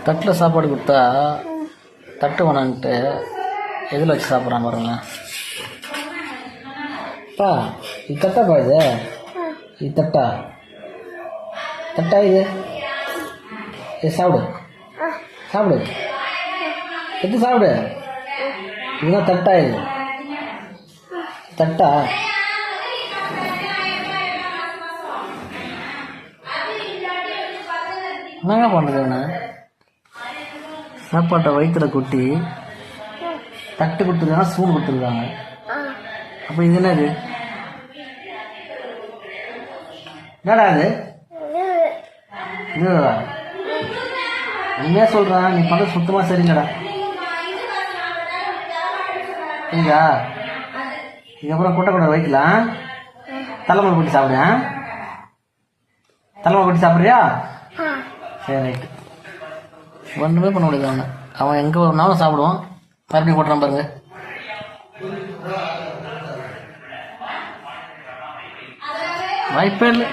தட்டில் சாப்பாடு கொடுத்தா தட்டு வேணான்ட்டு எதில் வச்சு சாப்பிட்றான் பாருங்க. பா இது தட்டாப்பா, இது தட்டா இது சாப்பிடு சாப்பிடு எடுத்து சாப்பிடு. இதுதான் தட்டா, இது தட்டா. என்னங்க பண்ணுறதுண்ணா? சாப்பாட்டை வயிற்றுல கொட்டி தட்டு கொடுத்துருக்காங்க, ஸ்பூன் கொடுத்துருக்காங்க. அப்போ இது என்னது? என்னடா அது? இதுவா? உண்மையாக சொல்கிறான், நீ பண்ணுறது சுத்தமாக சரிங்கடா. சரிங்களா? இதுக்கப்புறம் கூட்டக்கூடாது வைக்கலாம். தலைமுறை போட்டு சாப்பிடுறேன். தலைமுறை போட்டு சாப்பிட்றியா? சரி ரைட்டு. ஒன்றுமே பண்ண முடியாது. அவன் எங்கே ஒரு நாளும் சாப்பிடுவான். மறுபடியும் போட்டுறான் பாருங்க. வாய்ப்பே இல்லை.